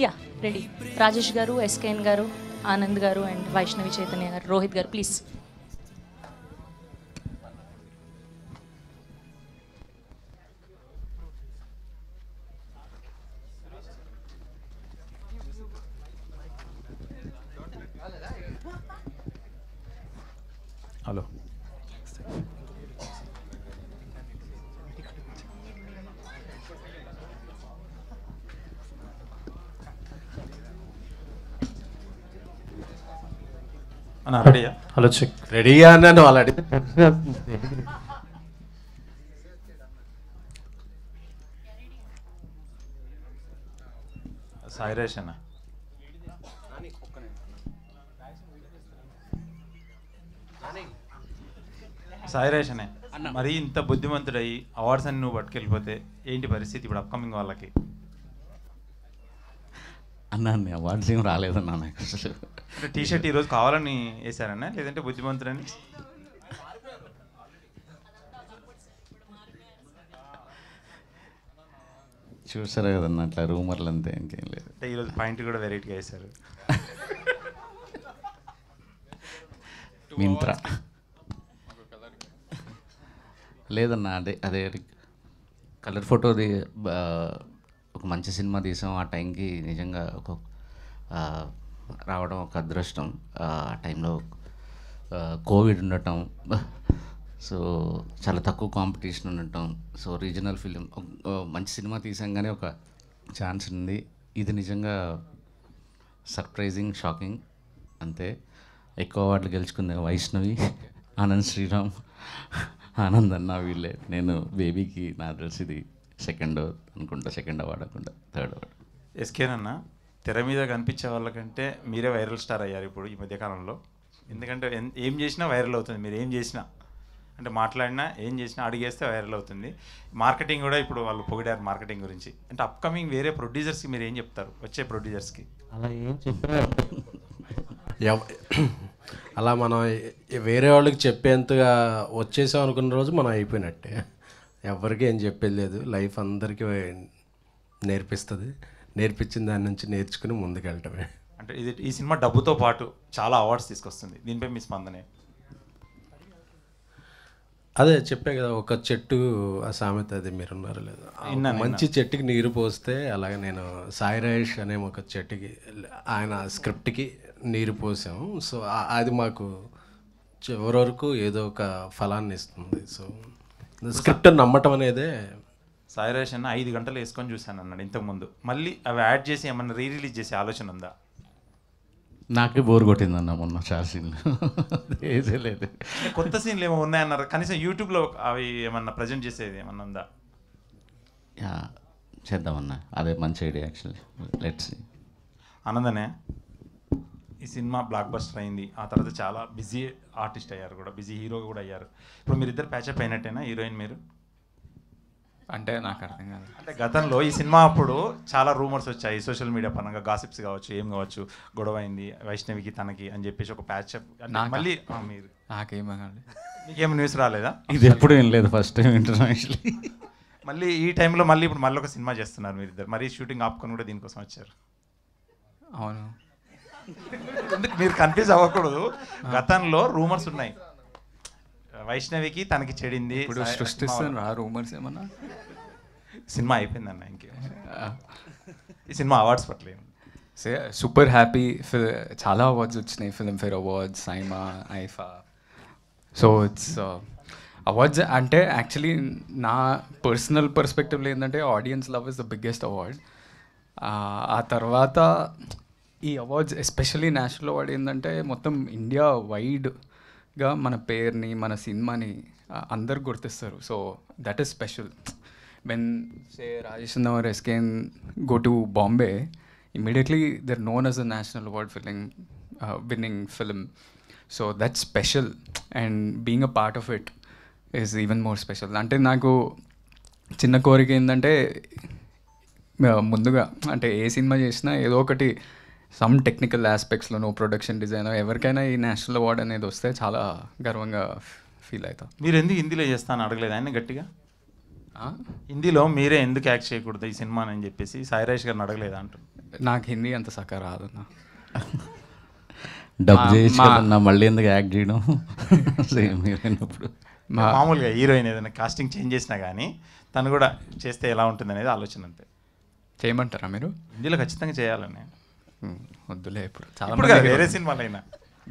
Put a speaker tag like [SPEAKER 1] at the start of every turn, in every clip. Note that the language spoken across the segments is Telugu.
[SPEAKER 1] Yeah ready. రాజేష్ గారు, ఎస్కేఎన్ గారు, ఆనంద్ గారు and Vaishnavi Chaitanya garu, Rohit garu please.
[SPEAKER 2] Hello. రెడీయా? Hello check.
[SPEAKER 3] రెడీగా అన్నాను ఆల్రెడీ.
[SPEAKER 2] సాయిరేష్ అన్న, సాయిరేష్ అనే మరి ఇంత బుద్ధిమంతుడయి అవార్డ్స్ అని నువ్వు పట్టుకెళ్ళిపోతే ఏంటి పరిస్థితి ఇప్పుడు అప్కమింగ్ వాళ్ళకి?
[SPEAKER 4] అన్నా అవార్డ్స్ ఏం రాలేదన్నా నాకు అసలు.
[SPEAKER 2] అంటే టీషర్ట్ ఈరోజు కావాలని వేసారన్నా లేదంటే బుద్ధిమంతుడని?
[SPEAKER 4] చూసారా కదన్నా అట్లా రూమర్లు అంతే, ఇంకేం లేదు.
[SPEAKER 2] అంటే ఈరోజు పాయింట్ కూడా వెరైటీగా వేశారు.
[SPEAKER 4] మింత్రా లేదన్నా, అదే కలర్ ఫోటోది ఒక మంచి సినిమా తీసాం ఆ టైంకి. నిజంగా ఒక రావడం ఒక అదృష్టం. ఆ టైంలో కోవిడ్ ఉండటం, సో చాలా తక్కువ కాంపిటీషన్ ఉండటం, సో రీజనల్ ఫిలిం మంచి సినిమా తీసాం కానీ ఒక ఛాన్స్ ఉంది. ఇది నిజంగా సర్ప్రైజింగ్, షాకింగ్ అంతే. ఎక్కువ అవార్డులు గెలుచుకుంది వైష్ణవి, ఆనంద్ శ్రీరామ్, ఆనంద్ అన్న వీళ్ళే. నేను బేబీకి నాకు తెలిసి ఇది సెకండ్ అవార్డు అనుకుంటా, థర్డ్ అవార్డు.
[SPEAKER 2] ఎస్కేనన్నా, తెర మీద కనిపించే వాళ్ళకంటే మీరే వైరల్ స్టార్ అయ్యారు ఇప్పుడు ఈ మధ్యకాలంలో. ఎందుకంటే ఏం చేసినా వైరల్ అవుతుంది. మీరు ఏం చేసినా, అంటే మాట్లాడినా ఏం చేసినా అడిగేస్తే వైరల్ అవుతుంది. మార్కెటింగ్ కూడా ఇప్పుడు వాళ్ళు పొగిడారు మార్కెటింగ్ గురించి. అంటే అప్కమింగ్ వేరే ప్రొడ్యూసర్స్కి మీరు ఏం చెప్తారు? వచ్చే ప్రొడ్యూసర్స్కి
[SPEAKER 3] అలా ఏం చెప్పారు? అలా మనం వేరే వాళ్ళకి చెప్పేంతగా వచ్చేసాం అనుకున్న రోజు మనం అయిపోయినట్టే. ఎవరికి ఏం చెప్పేది లేదు. లైఫ్ అందరికీ నేర్పిస్తుంది. నేర్పించిన దాని నుంచి నేర్చుకుని ముందుకెళ్ళటమే.
[SPEAKER 2] అంటే ఈ సినిమా డబ్బుతో పాటు చాలా అవార్డ్స్ తీసుకొస్తుంది. దీనిపై మీ స్పందనే?
[SPEAKER 3] అదే చెప్పే కదా, ఒక చెట్టు ఆ సామెత, అది మీరున్నారు లేదా, మంచి చెట్టుకి నీరు పోస్తే అలాగే నేను సాయిరాష్ అనే ఒక చెట్టుకి ఆయన స్క్రిప్ట్కి నీరు పోసాం. సో అది మాకు చివరి వరకు ఏదో ఒక ఫలాన్ని ఇస్తుంది. సో స్క్రిప్ట్ నమ్మటం అనేదే.
[SPEAKER 2] సాయిరాష్ అన్న 5 గంటలు వేసుకొని చూశాను అన్నాడు ఇంతకుముందు. మళ్ళీ అవి యాడ్ చేసి ఏమన్నా రిలీజ్ చేసే ఆలోచన ఉందా?
[SPEAKER 4] నాకే బోర్ కొట్టిందన్న మొన్న చాలా సీన్లు ఏదే లేదు.
[SPEAKER 2] కొత్త సీన్లు ఏమో ఉన్నాయన్నారు. కనీసం యూట్యూబ్లో అవి ఏమన్నా ప్రజెంట్ చేసేది ఏమన్నా ఉందా?
[SPEAKER 4] చేద్దామన్నా, అదే మంచి ఐడియా యాక్చువల్లీ. Let's see.
[SPEAKER 2] ఆనందనే, ఈ సినిమా బ్లాక్ బస్టర్ అయింది. ఆ తర్వాత చాలా బిజీ ఆర్టిస్ట్ అయ్యారు కూడా, బిజీ హీరో కూడా అయ్యారు. ఇప్పుడు మీరిద్దరు ప్యాచప్ అయినట్టేనా, హీరోయిన్ మీరు?
[SPEAKER 5] అంటే నాకు అర్థం కాదు.
[SPEAKER 2] అంటే గతంలో ఈ సినిమా అప్పుడు చాలా రూమర్స్ వచ్చాయి సోషల్ మీడియా పరంగా, గాసిప్స్ కావచ్చు, ఏం కావచ్చు, గొడవ అయింది వైష్ణవికి తనకి అని చెప్పేసి ఒక ప్యాచప్. మళ్ళీ మీరు
[SPEAKER 5] నాకేమీ
[SPEAKER 2] మీకేం న్యూస్ రాలేదా?
[SPEAKER 4] ఇది ఎప్పుడు ఏం లేదు, ఫస్ట్ టైం ఇంటర్నేషనల్.
[SPEAKER 2] మళ్ళీ ఈ టైంలో మళ్ళీ ఒక సినిమా చేస్తున్నారు మీరిద్దరు. మరీ షూటింగ్ ఆపుకొని కూడా దీనికోసం వచ్చారు.
[SPEAKER 5] అవును,
[SPEAKER 2] మీరు కన్ఫ్యూజ్ అవ్వకూడదు. గతంలో రూమర్స్ ఉన్నాయి, వైష్ణవికి తనకి చెడింది.
[SPEAKER 5] ఇప్పుడు సృష్టిస్తున్నా రూమర్స్ ఏమన్నా?
[SPEAKER 2] సినిమా అయిపోయిందన్న, ఇంకే ఈ సినిమా అవార్డ్స్ పట్టలేదు.
[SPEAKER 5] Super happy. చాలా అవార్డ్స్ వచ్చినాయి, Filmfare awards, SIIMA, IIFA. So it's awards అంటే యాక్చువల్లీ నా పర్సనల్ పర్స్పెక్టివ్లో ఏంటంటే audience love is the biggest award. ఆ తర్వాత ఈ అవార్డ్స్ ఎస్పెషల్లీ నేషనల్ అవార్డ్ ఏంటంటే మొత్తం ఇండియా వైడ్గా మన పేరుని, మన సినిమాని అందరు గుర్తిస్తారు. So that is special. When say Rajesh or SKN go to Bombay, immediately they're known as a national award winning film. So that's special, and being a part of it is even more special. అంటే నాకు చిన్న కోరిక ఏంటంటే ముందుగా అంటే ఏ సినిమా చేసినా ఏదో ఒకటి సమ్ టెక్నికల్ ఆస్పెక్ట్స్లోనో, ప్రొడక్షన్ డిజైన్, ఎవరికైనా ఈ నేషనల్ అవార్డ్ అనేది వస్తే చాలా గర్వంగా ఫీల్ అవుతా.
[SPEAKER 2] మీరు ఎందుకు హిందీలో చేస్తాను అడగలేదు ఆయన గట్టిగా? హిందీలో మీరే ఎందుకు యాక్ట్ చేయకూడదు ఈ సినిమా అని చెప్పేసి సాయిరాజ్ గారిని అడగలేదా అంటున్నా.
[SPEAKER 5] నాకు హిందీ అంత సక్క రాదన్న.
[SPEAKER 4] డబ్ చేయొచ్చు కదన్నా, మళ్ళీ ఎందుకు యాక్ట్ చేయడం సేమ్ హీరోయినప్పుడు.
[SPEAKER 2] మామూలుగా హీరోయిన్ ఏదైనా కాస్టింగ్ చేంజ్ చేసినా కానీ తను కూడా చేస్తే ఎలా ఉంటుంది అనేది ఆలోచన అంతే.
[SPEAKER 5] చేయమంటారా మీరు?
[SPEAKER 2] హిందీలో ఖచ్చితంగా చేయాలని.
[SPEAKER 5] వద్దులే ఇప్పుడు చాలా
[SPEAKER 2] ఇప్పుడు కాదు, వేరే సినిమాలైనా.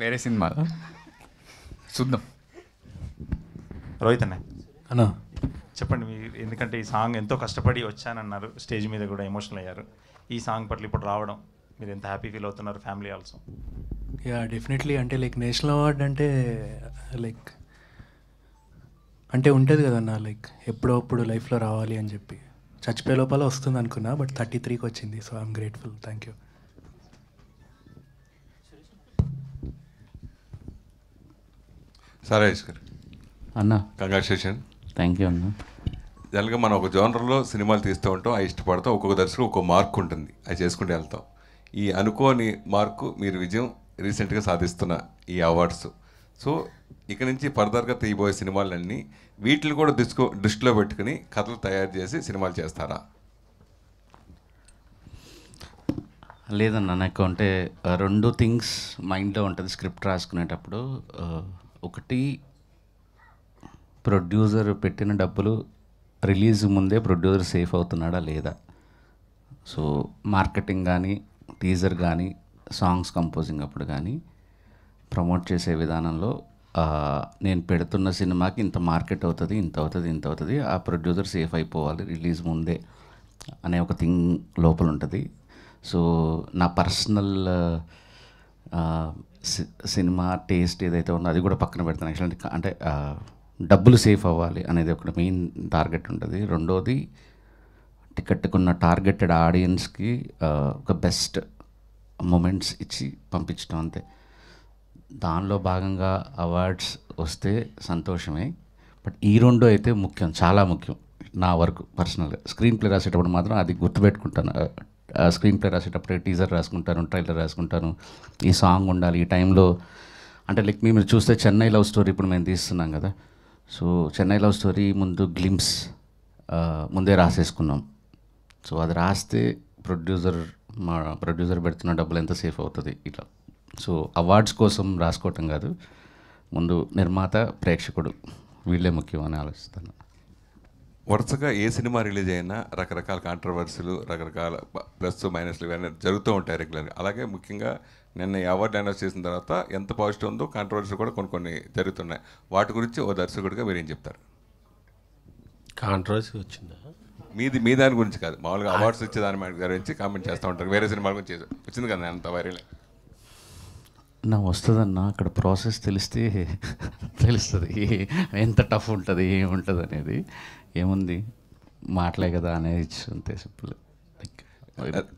[SPEAKER 5] వేరే సినిమా చూద్దాం.
[SPEAKER 2] రోహిత్ అన్న
[SPEAKER 6] అన్నా
[SPEAKER 2] చెప్పండి మీరు, ఎందుకంటే ఈ సాంగ్ ఎంతో కష్టపడి వచ్చానన్నారు, స్టేజ్ మీద కూడా ఎమోషనల్ అయ్యారు. ఈ సాంగ్ పట్ల ఇప్పుడు రావడం మీరు ఎంత హ్యాపీ ఫీల్ అవుతున్నారు, ఫ్యామిలీ ఆల్సో?
[SPEAKER 6] Yeah definitely. అంటే లైక్ నేషనల్ అవార్డ్ అంటే లైక్ అంటే ఉంటుంది కదన్నా, లైక్ ఎప్పుడప్పుడు లైఫ్లో రావాలి అని చెప్పి చచ్చిపోయే లోపల వస్తుంది అనుకున్నా, బట్ 33కి వచ్చింది. So I'm grateful. Thank you.
[SPEAKER 7] Sairaj గారు
[SPEAKER 4] అన్న
[SPEAKER 7] కంగ్రాచులేషన్.
[SPEAKER 4] థ్యాంక్ యూ అన్న.
[SPEAKER 7] జనరల్గా మనం ఒక జోనర్లో సినిమాలు తీస్తూ ఉంటాం, అవి ఇష్టపడతాం. ఒక్కొక్క దర్శకుడు ఒక్కొక్క మార్క్ ఉంటుంది, అది చేసుకుంటూ వెళ్తాం. ఈ అనుకోని మార్కు మీరు విజయం రీసెంట్గా సాధిస్తున్న ఈ అవార్డ్స్. సో ఇక నుంచి ఫర్దర్గా తీయబోయే సినిమాలన్నీ వీటిని కూడా దృష్టిలో పెట్టుకుని కథలు తయారు చేసి సినిమాలు చేస్తారా?
[SPEAKER 4] లేదన్న, నాకు అంటే రెండు థింగ్స్ మైండ్లో ఉంటుంది స్క్రిప్ట్ రాసుకునేటప్పుడు. ఒకటి, ప్రొడ్యూసర్ పెట్టిన డబ్బులు రిలీజ్ ముందే ప్రొడ్యూసర్ సేఫ్ అవుతున్నాడా లేదా. సో మార్కెటింగ్ కానీ, టీజర్ కానీ, సాంగ్స్ కంపోజింగ్ అప్పుడు కానీ, ప్రమోట్ చేసే విధానంలో నేను పెడుతున్న సినిమాకి ఇంత మార్కెట్ అవుతుంది, ఇంత అవుతుంది, ఇంత అవుతుంది, ఆ ప్రొడ్యూసర్ సేఫ్ అయిపోవాలి రిలీజ్ ముందే అనే ఒక థింగ్ లోపల ఉంటుంది. సో నా పర్సనల్ సినిమా టేస్ట్ ఏదైతే ఉందో అది కూడా పక్కన పెడతాను. యాక్చువల్లీ అంటే డబ్బులు సేఫ్ అవ్వాలి అనేది ఒక మెయిన్ టార్గెట్ ఉంటుంది. రెండోది, టికెట్కున్న టార్గెటెడ్ ఆడియన్స్కి ఒక బెస్ట్ మూమెంట్స్ ఇచ్చి పంపించడం అంతే. దానిలో భాగంగా అవార్డ్స్ వస్తే సంతోషమే, బట్ ఈ రెండు అయితే ముఖ్యం, చాలా ముఖ్యం నా వరకు పర్సనల్గా. స్క్రీన్ ప్లే రాసేటప్పుడు మాత్రం అది గుర్తుపెట్టుకుంటాను. స్క్రీన్ ప్లే రాసేటప్పుడు టీజర్ రాసుకుంటాను, ట్రైలర్ రాసుకుంటాను, ఈ సాంగ్ ఉండాలి ఈ టైంలో. అంటే లైక్ మీరు చూస్తే చెన్నై లవ్ స్టోరీ ఇప్పుడు మేము తీస్తున్నాం కదా. సో చెన్నై లవ్ స్టోరీ ముందు గ్లిమ్స్ ముందే రాసేసుకున్నాం. సో అది రాస్తే మా ప్రొడ్యూసర్ పెడుతున్న డబ్బులు ఎంత సేఫ్ అవుతుంది ఇట్లా. సో అవార్డ్స్ కోసం రాసుకోవటం కాదు, ముందు నిర్మాత, ప్రేక్షకుడు వీళ్ళే ముఖ్యం అని ఆలోచిస్తాను.
[SPEAKER 7] వరుసగా ఏ సినిమా రిలీజ్ అయినా రకరకాల కాంట్రవర్సీలు, రకరకాల ప్లస్ మైనస్లు ఇవన్నీ జరుగుతూ ఉంటాయి రెగ్యులర్గా. అలాగే ముఖ్యంగా నిన్న ఈ అవార్డు అనౌన్స్ చేసిన తర్వాత ఎంత పాజిటివ్ ఉందో కాంట్రవర్సీ కూడా కొన్ని జరుగుతున్నాయి. వాటి గురించి ఓ దర్శకుడిగా మీరు ఏం చెప్తారు?
[SPEAKER 3] కాంట్రవర్సీ వచ్చిందా?
[SPEAKER 7] మీ దాని గురించి కాదు, మామూలుగా అవార్డ్స్ వచ్చే దాని గురించి కామెంట్ చేస్తూ ఉంటారు. వేరే సినిమాల గురించి వచ్చింది కదా అంత వైరల్.
[SPEAKER 4] నా వస్తుందన్న, అక్కడ ప్రాసెస్ తెలిస్తే తెలుస్తుంది ఎంత టఫ్ ఉంటుంది, ఏముంటుంది అనేది. ఏముంది, మాటలే కదా అనేది అంతే simple. Like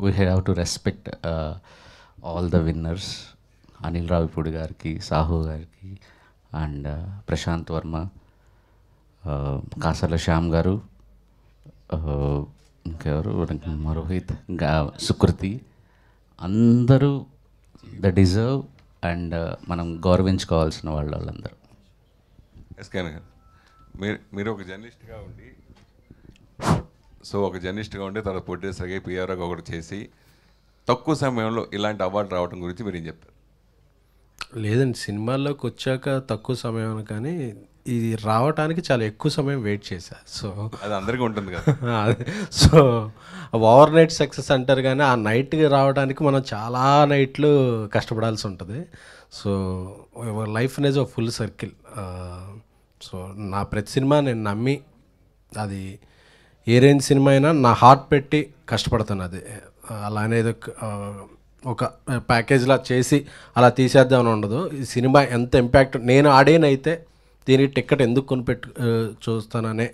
[SPEAKER 4] we have to respect all the winners. Anil Ravipudi గారికి, సాహు గారికి, అండ్ ప్రశాంత్ వర్మ, కాసర్ల శ్యామ్ గారు, ఇంకెవరు, రోహిత్, సుకృతి, అందరూ ద డిజర్వ్ అండ్ మనం గౌరవించుకోవాల్సిన వాళ్ళందరూ.
[SPEAKER 7] ఎస్కేన్ గారు, మీరు ఒక జర్నలిస్ట్గా ఉండి, ఒక జర్నలిస్ట్గా ఉండి తర్వాత ప్రొడ్యూసర్గా పిఆర్ఓగా ఒకటి చేసి తక్కువ సమయంలో ఇలాంటి అవార్డు రావడం గురించి మీరు ఏం చెప్తారు?
[SPEAKER 3] లేదండి, సినిమాల్లోకి వచ్చాక తక్కువ సమయం కానీ ఇది రావడానికి చాలా ఎక్కువ సమయం వెయిట్ చేశా. సో
[SPEAKER 7] అది అందరికీ ఉంటుంది కదా.
[SPEAKER 3] సో ఓవర్ నైట్ సక్సెస్ అంటారు కానీ ఆ నైట్కి రావడానికి మనం చాలా నైట్లు కష్టపడాల్సి ఉంటుంది. సో లైఫ్ అనేది ఒక ఫుల్ సర్కిల్. సో నా ప్రతి సినిమా నేను నమ్మి, అది ఏ రేంజ్ సినిమా అయినా నా హార్ట్ పెట్టి కష్టపడతాను. అది అలా అనేది ఒక ప్యాకేజ్లా చేసి అలా తీసేద్దామని ఉండదు. ఈ సినిమా ఎంత ఇంపాక్ట్, నేను ఆడేనైతే దీనికి టికెట్ ఎందుకు కొనిపెట్టు చూస్తాననే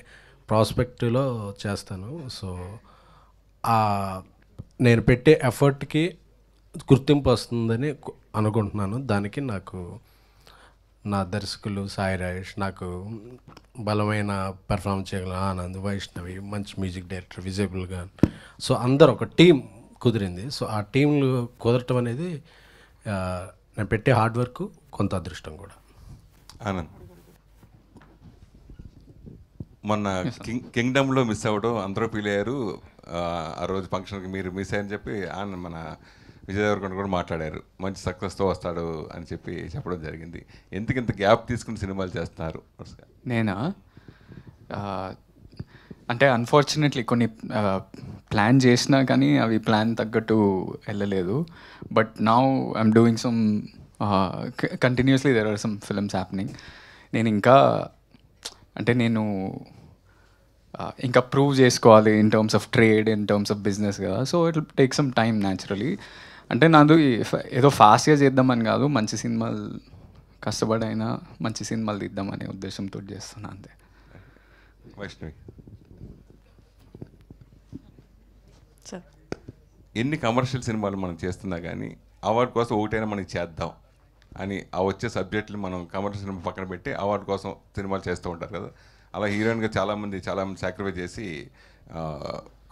[SPEAKER 3] ప్రాస్పెక్ట్లో చేస్తాను. సో నేను పెట్టే ఎఫర్ట్కి గుర్తింపు వస్తుందని అనుకుంటున్నాను. దానికి నాకు నా దర్శకులు సాయిరాజ్, నాకు బలమైన పెర్ఫార్మెన్స్ చేయగల ఆనంద్, వైష్ణవి, మంచి మ్యూజిక్ డైరెక్టర్ విజయబుల్ గాన్, సో అందరు ఒక టీం కుదిరింది. సో ఆ టీంలు కుదరటం అనేది నేను పెట్టే హార్డ్ వర్క్, కొంత అదృష్టం కూడా.
[SPEAKER 7] ఆనంద్, మొన్న కింగ్డమ్లో మిస్ అవ్వడం అందరూ ఫీల్ అయ్యారు. ఆ రోజు ఫంక్షన్కి మీరు మిస్ అయ్యని చెప్పి మన విజయ్ దేవరకొండ కూడా మాట్లాడారు, మంచి సక్సెస్తో వస్తాడు అని చెప్పి చెప్పడం జరిగింది. ఎందుకు ఇంత గ్యాప్ తీసుకుని సినిమాలు చేస్తున్నారు?
[SPEAKER 5] నేనా అంటే అన్ఫార్చునేట్లీ కొన్ని ప్లాన్ చేసినా కానీ అవి ప్లాన్ తగ్గట్టు వెళ్ళలేదు. But now I'm doing some continuously there are some films happening. నేను ఇంకా ఇంకా ప్రూవ్ చేసుకోవాలి in terms of trade, in terms of business కదా. So it will take some time naturally. అంటే నాది ఏదో ఫాస్ట్గా చేద్దామని కాదు, మంచి సినిమాలు కష్టపడైనా మంచి సినిమాలు తీద్దామనే ఉద్దేశంతో చేస్తున్నా అంతే.
[SPEAKER 7] వైష్ణవి,
[SPEAKER 8] సార్
[SPEAKER 7] ఎన్ని కమర్షియల్ సినిమాలు మనం చేస్తున్నా కానీ అవార్డు కోసం ఒకటైనా మనకి చేద్దాం అని ఆ వచ్చే సబ్జెక్టులు మనం కమర్షియల్ సినిమా పక్కన పెట్టి అవార్డు కోసం సినిమాలు చేస్తూ ఉంటారు కదా. అలా హీరోయిన్గా చాలామంది సాక్రిఫైస్ చేసి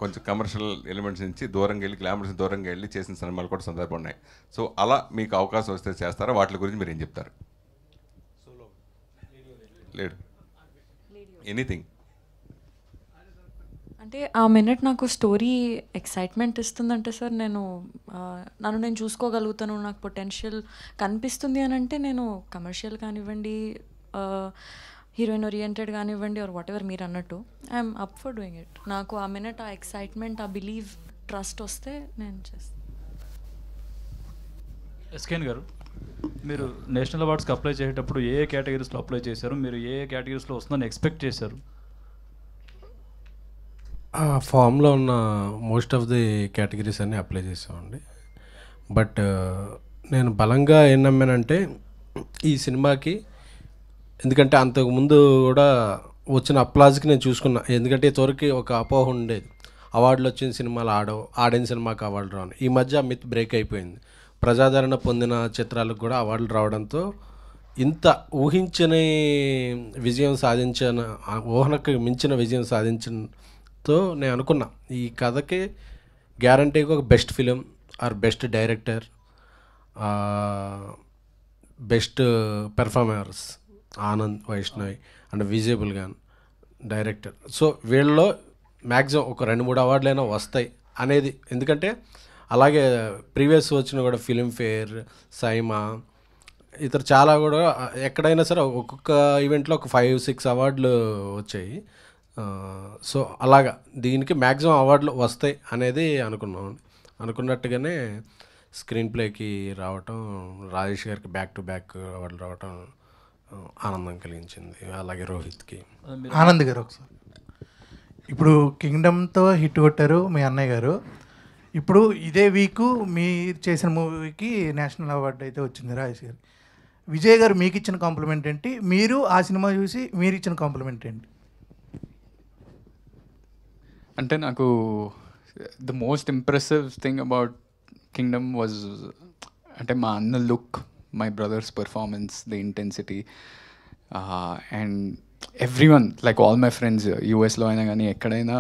[SPEAKER 7] కొంచెం కమర్షియల్ ఎలిమెంట్స్ నుంచి దూరంగా వెళ్ళి, గ్లామర్స్ దూరంగా వెళ్ళి చేసిన సినిమాలు కూడా సందర్భం ఉన్నాయి. సో అలా మీకు అవకాశం వస్తే చేస్తారా? వాటి గురించి మీరు ఏం చెప్తారు? లేడు ఎనీథింగ్
[SPEAKER 8] అంటే ఆ మినిట్ నాకు స్టోరీ ఎక్సైట్మెంట్ ఇస్తుందంటే సార్ నన్ను నేను చూసుకోగలుగుతాను, నాకు పొటెన్షియల్ కనిపిస్తుంది అని అంటే నేను కమర్షియల్ కానివ్వండి, హీరోయిన్ ఓరియంటెడ్ కానివ్వండి, ఆర్ వాట్ ఎవర్ మీరు అన్నట్టు I'm up for doing it. నాకు ఆ మినిట్ ఆ ఎక్సైట్మెంట్, ఆ బిలీవ్, ట్రస్ట్ వస్తే నేను చేస్తాను.
[SPEAKER 9] ఎస్కేన్ గారు, మీరు నేషనల్ అవార్డ్స్కి అప్లై చేసేటప్పుడు ఏ కేటగిరీస్లో అప్లై చేశారు? మీరు ఏ కేటగిరీస్లో వస్తుందని ఎక్స్పెక్ట్ చేశారు?
[SPEAKER 3] ఆ ఫామ్లో ఉన్న మోస్ట్ ఆఫ్ ది కేటగిరీస్ అన్నీ అప్లై చేసామండి. బట్ నేను బలంగా ఏం నమ్మానంటే ఈ సినిమాకి, ఎందుకంటే అంతకుముందు కూడా వచ్చిన అప్లాజ్కి నేను చూసుకున్నా. ఎందుకంటే ఇంతవరకు ఒక అపోహ ఉండేది, అవార్డులు వచ్చిన సినిమాలు ఆడిన సినిమాకి అవార్డు రావని. ఈ మధ్య మిత్ బ్రేక్ అయిపోయింది. ప్రజాదరణ పొందిన చిత్రాలకు కూడా అవార్డులు రావడంతో ఇంత ఊహించని విజయం సాధించిన, ఊహనకు మించిన విజయం సాధించడంతో నేను అనుకున్నా ఈ కథకి గ్యారంటీగా ఒక best film or best director, best performers Anand, Vaishnavi and విజయబుల్ గాన్ డైరెక్టర్. సో వీళ్ళలో మ్యాక్సిమం ఒక 2-3 అవార్డులైనా వస్తాయి అనేది. ఎందుకంటే అలాగే ప్రీవియస్ వచ్చిన కూడా ఫిల్మ్ఫేర్, సైమా, ఇతర చాలా కూడా ఎక్కడైనా సరే ఒక్కొక్క ఈవెంట్లో ఒక 5-6 అవార్డులు వచ్చాయి. సో అలాగా దీనికి మ్యాక్సిమం అవార్డులు వస్తాయి అనేది అనుకున్నట్టుగానే స్క్రీన్ ప్లేకి రావటం, రాజేష్ గారికి బ్యాక్ టు బ్యాక్ అవార్డులు రావటం ఆనందం కలిగించింది. అలాగే రోహిత్కి.
[SPEAKER 10] ఆనంద్ గారు, ఒకసారి ఇప్పుడు కింగ్డమ్తో హిట్ కొట్టారు మీ అన్నయ్య గారు. ఇప్పుడు ఇదే వీకు మీరు చేసిన మూవీకి నేషనల్ అవార్డు అయితే వచ్చింది రాజేష్ గారు. విజయ్ గారు మీకు ఇచ్చిన కాంప్లిమెంట్ ఏంటి? మీరు ఆ సినిమా చూసి మీరు ఇచ్చిన కాంప్లిమెంట్ ఏంటి?
[SPEAKER 5] అంటే నాకు the most impressive thing about Kingdom was అంటే మా అన్న look, my brother's performance, the intensity, and everyone like all my friends యూఎస్లో అయినా కానీ ఎక్కడైనా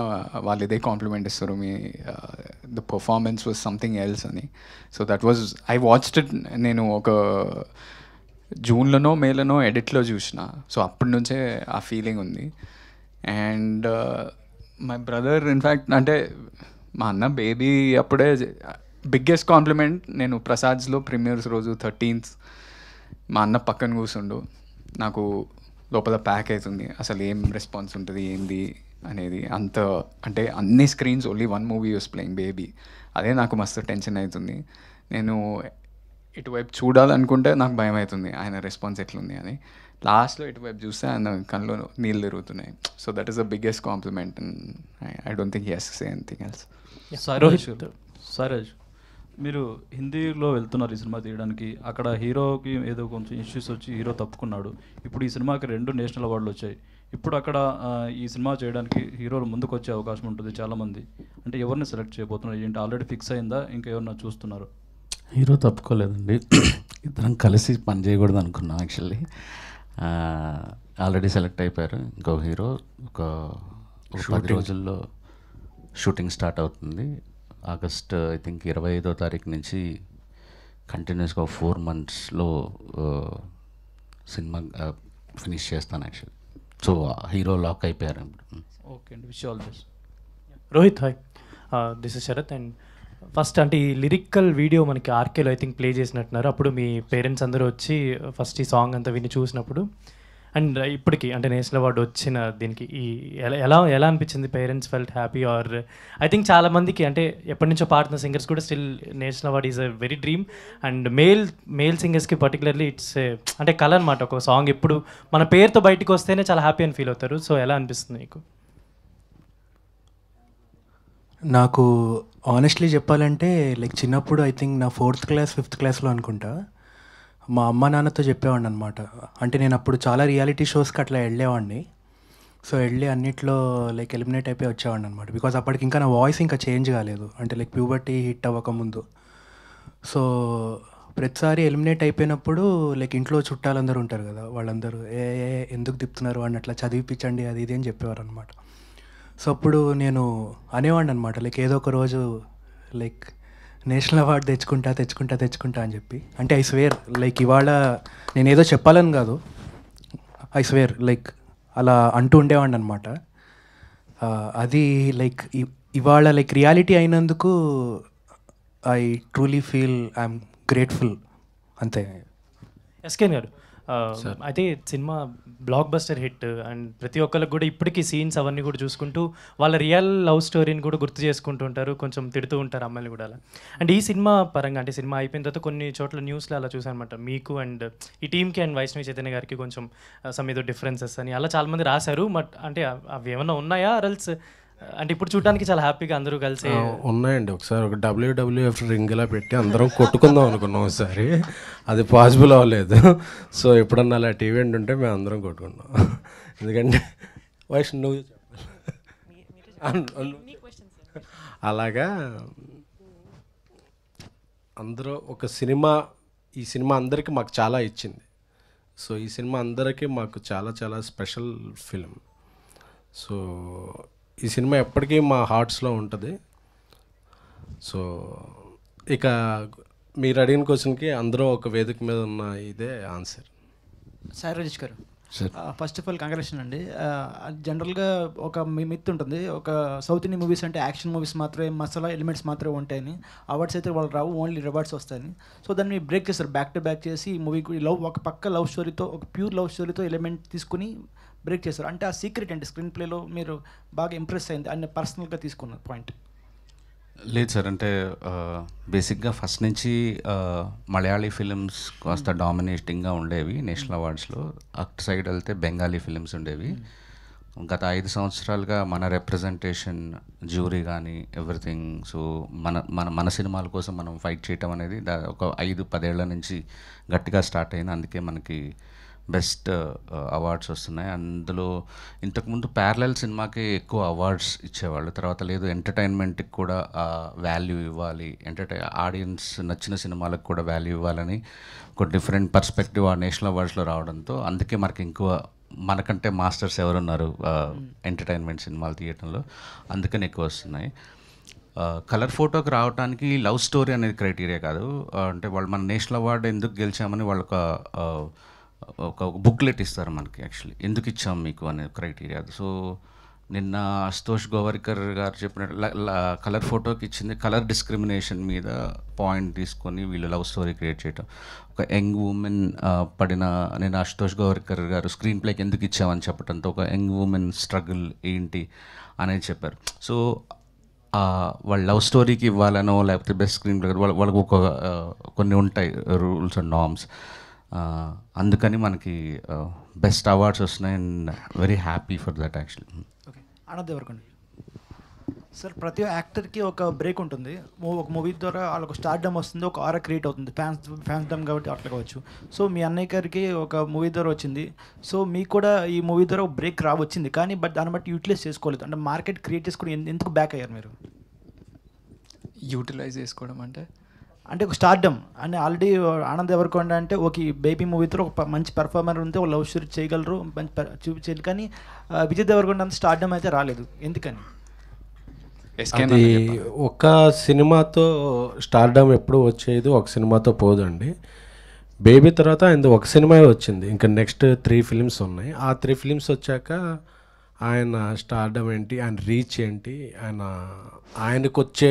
[SPEAKER 5] వాళ్ళు ఇదే కాంప్లిమెంట్ ఇస్తారు, మీ the performance was something else అని. So that was I watched it. నేను ఒక జూన్లోనో మేలోనో ఎడిట్లో చూసిన. సో అప్పటి నుంచే ఆ ఫీలింగ్ ఉంది. అండ్ మై బ్రదర్ ఇన్ఫ్యాక్ట్ అంటే మా అన్న బేబీ అప్పుడే బిగ్గెస్ట్ కాంప్లిమెంట్. నేను ప్రసాద్స్లో ప్రీమియర్స్ రోజు 13th మా అన్న పక్కన కూర్చుండు. నాకు లోపల ప్యాక్ అవుతుంది, అసలు ఏం రెస్పాన్స్ ఉంటుంది ఏంది అనేది. అంత అంటే అన్ని screens only 1 movie use playing baby. అదే నాకు మస్తు టెన్షన్ అవుతుంది. నేను ఇటువైపు చూడాలనుకుంటే నాకు భయం అవుతుంది ఆయన రెస్పాన్స్ ఎట్లుంది అని. లాస్ట్లో ఇటువైపు చూస్తే ఆయన కళ్ళు నీళ్ళు తిరుగుతున్నాయి. So that is the biggest compliment. I don't think he has to say anything else.
[SPEAKER 9] Suresh, మీరు హిందీలో వెళ్తున్నారు ఈ సినిమా తీయడానికి. అక్కడ హీరోకి ఏదో కొంచెం ఇష్యూస్ వచ్చి హీరో తప్పుకున్నాడు. ఇప్పుడు ఈ సినిమాకి 2 నేషనల్ అవార్డులు వచ్చాయి. ఇప్పుడు అక్కడ ఈ సినిమా చేయడానికి హీరోలు ముందుకు వచ్చే అవకాశం ఉంటుంది చాలామంది. అంటే ఎవరిని సెలెక్ట్ చేయబోతున్నారు ఏంటి? ఆల్రెడీ ఫిక్స్ అయిందా, ఇంకా ఎవరన్నా చూస్తున్నారు?
[SPEAKER 4] హీరో తప్పుకోలేదండి, ఇద్దరం కలిసి పని చేయకూడదు అనుకున్నాం. యాక్చువల్లీ ఆల్రెడీ సెలెక్ట్ అయిపోయారు. ఇంకో హీరో ఒక 10 రోజుల్లో షూటింగ్ స్టార్ట్ అవుతుంది. ఆగస్ట్ ఐ థింక్ 25వ తారీఖు నుంచి కంటిన్యూస్గా 4 monthsలో సినిమా ఫినిష్ చేస్తాను. యాక్చువల్లీ సో హీరో లాక్ అయిపోయారు.
[SPEAKER 9] ఓకే అండి, wish all best.
[SPEAKER 11] Rohit, hi, this is Sharath. And first అంటే ఈ లిరికల్ వీడియో మనకి ఆర్కేలో ఐ థింక్ ప్లే చేసినట్టున్నారు. అప్పుడు మీ పేరెంట్స్ అందరూ వచ్చి ఫస్ట్ ఈ సాంగ్ అంతా విని చూసినప్పుడు అండ్ ఇప్పటికి అంటే నేషనల్ అవార్డు వచ్చిన దీనికి ఈ ఎలా అనిపించింది? Parents felt happy or I think చాలా మందికి అంటే ఎప్పటి నుంచో పాడుతున్న సింగర్స్ కూడా still national award is a very dream. And male సింగర్స్కి పర్టికులర్లీ ఇట్స్ అంటే కళ అనమాట. ఒక సాంగ్ ఎప్పుడు మన పేరుతో బయటకు వస్తేనే చాలా హ్యాపీ అని ఫీల్ అవుతారు. సో ఎలా అనిపిస్తుంది మీకు?
[SPEAKER 6] నాకు ఆనెస్ట్లీ చెప్పాలంటే లైక్ చిన్నప్పుడు ఐ థింక్ నా 4th క్లాస్ 5th క్లాస్లో అనుకుంటా మా అమ్మ నాన్నతో చెప్పేవాడిని అనమాట. అంటే నేను అప్పుడు చాలా రియాలిటీ షోస్కి అట్లా వెళ్ళేవాడిని. సో వెళ్ళి అన్నిట్లో లైక్ ఎలిమినేట్ అయిపోయి వచ్చేవాడిని అనమాట. బికాజ్ అప్పటికి ఇంకా నా వాయిస్ ఇంకా చేంజ్ కాలేదు, అంటే లైక్ ప్యూబర్టీ హిట్ అవ్వకముందు. సో ప్రతిసారి ఎలిమినేట్ అయిపోయినప్పుడు లైక్ ఇంట్లో చుట్టాలందరూ ఉంటారు కదా, వాళ్ళందరూ ఎందుకు తిప్పుతున్నారు అని అట్లా చదివిపించండి అది ఇది అని చెప్పేవారు అనమాట. సో అప్పుడు నేను అనేవాడిని అనమాట లైక్ ఏదో ఒక రోజు లైక్ నేషనల్ అవార్డు తెచ్చుకుంటా అని చెప్పి. అంటే ఐ స్వేర్ లైక్ ఇవాళ నేను ఏదో చెప్పాలని కాదు, ఐ స్వేర్ లైక్ అలా అంటూ ఉండేవాడిని అనమాట. అది లైక్ ఇవాళ లైక్ రియాలిటీ అయినందుకు I truly feel I'm grateful అంతే.
[SPEAKER 11] ఎస్కేన్ గారు, అయితే cinema block buster hit and ప్రతి ఒక్కరికి కూడా ఇప్పటికీ సీన్స్ అవన్నీ కూడా చూసుకుంటూ వాళ్ళ రియల్ లవ్ స్టోరీని కూడా గుర్తు చేసుకుంటూ ఉంటారు, కొంచెం తిడుతూ ఉంటారు అమ్మాయిలు కూడా అలా. అండ్ ఈ సినిమా పరంగా అంటే సినిమా అయిపోయిన తర్వాత కొన్ని చోట్ల న్యూస్లో అలా చూసాను అనమాట, మీకు అండ్ ఈ టీమ్కి అండ్ వైష్ణవి చైతన్య గారికి కొంచెం సమ్ ఏదో డిఫరెన్సెస్ అని అలా చాలామంది రాశారు. బట్ అంటే అవి ఏమన్నా ఉన్నాయా రల్స్? అంటే ఇప్పుడు చూడడానికి చాలా హ్యాపీగా అందరూ కలిసి
[SPEAKER 3] ఉన్నాయండి. ఒకసారి ఒక WWF రింగ్లా పెట్టి అందరం కొట్టుకుందాం అనుకున్నాం ఒకసారి, అది పాసిబుల్ అవ్వలేదు. సో ఎప్పుడన్నా అలా ఈవెంట్ ఉంటే మేము అందరం కొట్టుకున్నాం. ఎందుకంటే వైష్ణవ్ అలాగా అందరూ ఒక సినిమా, ఈ సినిమా అందరికీ మాకు చాలా ఇచ్చింది. సో ఈ సినిమా అందరికీ మాకు చాలా చాలా స్పెషల్ ఫిలిం. సో ఈ సినిమా ఎప్పటికీ మా హార్ట్స్లో ఉంటుంది. సో ఇక మీరు అడిగిన క్వశ్చన్కి అందరూ ఒక వేదిక మీద ఉన్న ఇదే ఆన్సర్.
[SPEAKER 12] సాయి రాజేష్ గారు, ఫస్ట్ ఆఫ్ ఆల్ కంగ్రాచులేషన్ అండి. జనరల్గా ఒక మిత్ ఉంటుంది, ఒక సౌత్ ఇండియన్ మూవీస్ అంటే యాక్షన్ మూవీస్ మాత్రమే, మసాలా ఎలిమెంట్స్ మాత్రమే ఉంటాయని, అవార్డ్స్ అయితే వాళ్ళు రావు, ఓన్లీ రివార్డ్స్ వస్తాయని. సో దాన్ని బ్రేక్ చేస్తారు, బ్యాక్ టు బ్యాక్ చేసి ఈ మూవీకి ఒక పక్క లవ్ స్టోరీతో, ఒక ప్యూర్ లవ్ స్టోరీతో ఎలిమెంట్ తీసుకుని బ్రేక్ చేస్తారు. అంటే ఆ సీక్రెట్ అంటే స్క్రీన్ ప్లేలో మీరు బాగా ఇంప్రెస్ అయింది అని పర్సనల్గా తీసుకున్న పాయింట్?
[SPEAKER 4] లేదు సార్, అంటే బేసిక్గా ఫస్ట్ నుంచి మలయాళీ ఫిలిమ్స్ కాస్త డామినేటింగ్గా ఉండేవి నేషనల్ అవార్డ్స్లో. అటు సైడ్ వెళ్తే బెంగాలీ ఫిలిమ్స్ ఉండేవి. గత 5 సంవత్సరాలుగా మన రిప్రజెంటేషన్, జ్యూరీ కానీ ఎవ్రీథింగ్, సో మన సినిమాల కోసం మనం ఫైట్ చేయటం అనేది ఒక 5-10 ఏళ్ల నుంచి గట్టిగా స్టార్ట్ అయింది. అందుకే మనకి బెస్ట్ అవార్డ్స్ వస్తున్నాయి. అందులో ఇంతకుముందు ప్యారలల్ సినిమాకి ఎక్కువ అవార్డ్స్ ఇచ్చేవాళ్ళు, తర్వాత లేదు ఎంటర్టైన్మెంట్కి కూడా వాల్యూ ఇవ్వాలి, ఆడియన్స్ నచ్చిన సినిమాలకు కూడా వాల్యూ ఇవ్వాలని ఒక డిఫరెంట్ పర్స్పెక్టివ్ ఆ నేషనల్ అవార్డ్స్లో రావడంతో అందుకే మనకి మనకంటే మాస్టర్స్ ఎవరున్నారు ఎంటర్టైన్మెంట్ సినిమాలు తీయటంలో, అందుకని ఎక్కువ వస్తున్నాయి. కలర్ ఫోటోకి రావడానికి లవ్ స్టోరీ అనేది క్రైటీరియా కాదు. అంటే వాళ్ళు మన నేషనల్ అవార్డు ఎందుకు గెలిచామని వాళ్ళు ఒక బుక్లెట్ ఇస్తారు మనకి, యాక్చువల్లీ ఎందుకు ఇచ్చాం మీకు అనే క్రైటీరియా. సో నిన్న అశుతోష్ గోవర్కర్ గారు చెప్పినట్టు కలర్ ఫోటోకి ఇచ్చింది కలర్ డిస్క్రిమినేషన్ మీద పాయింట్ తీసుకొని వీళ్ళు లవ్ స్టోరీ క్రియేట్ చేయటం. ఒక యంగ్ ఉమెన్ పడిన, నేను అశుతోష్ గోవర్కర్ గారు స్క్రీన్ ప్లేకి ఎందుకు ఇచ్చామని చెప్పడంతో ఒక యంగ్ ఉమెన్ స్ట్రగుల్ ఏంటి అనేది చెప్పారు. సో వాళ్ళ లవ్ స్టోరీకి ఇవ్వాలనో లేకపోతే బెస్ట్ స్క్రీన్ ప్లే వాళ్ళకు కొన్ని ఉంటాయి రూల్స్ అండ్ నార్మ్స్. అందుకని మనకి బెస్ట్ అవార్డ్స్ వస్తున్నాయి and very happy for that actually.
[SPEAKER 12] Okay, Anand Devarakonda sir, ప్రతి యాక్టర్కి ఒక బ్రేక్ ఉంటుంది. ఒక మూవీ ద్వారా వాళ్ళకు స్టార్డమ్ వస్తుంది, ఒక ఆరా క్రియేట్ అవుతుంది, ఫ్యాన్స్ డమ్ కాబట్టి అట్లా కావచ్చు. సో మీ అన్నయ్య గారికి ఒక మూవీ ద్వారా వచ్చింది, సో మీకు కూడా ఈ మూవీ ద్వారా ఒక బ్రేక్ వచ్చింది, కానీ బట్ దాన్ని బట్టి యూటిలైజ్ చేసుకోలేదు. అంటే మార్కెట్ క్రియేట్ చేసుకుని ఎందుకు బ్యాక్ అయ్యారు మీరు?
[SPEAKER 5] యూటిలైజ్ చేసుకోవడం
[SPEAKER 12] అంటే ఒక స్టార్డమ్ అంటే ఆల్రెడీ ఆనంద్ దేవరకొండ అంటే ఓకే బేబీ మూవీతో ఒక మంచి పెర్ఫార్మర్ ఉంటే ఒక లవ్ స్టోరీ చేయగలరు, మంచి చూపించారు, కానీ విజయ్ దేవరకొండ అంత స్టార్డమ్ అయితే రాలేదు, ఎందుకని?
[SPEAKER 3] అది ఒక సినిమాతో స్టార్డమ్ ఎప్పుడు వచ్చేది, ఒక సినిమాతో పోదండి. బేబీ తర్వాత ఆయన ఒక సినిమా వచ్చింది, ఇంకా నెక్స్ట్ 3 ఫిలిమ్స్ ఉన్నాయి. ఆ 3 ఫిలిమ్స్ వచ్చాక ఆయన స్టార్డమ్ ఏంటి, ఆయన రీచ్ ఏంటి, ఆయనకు వచ్చే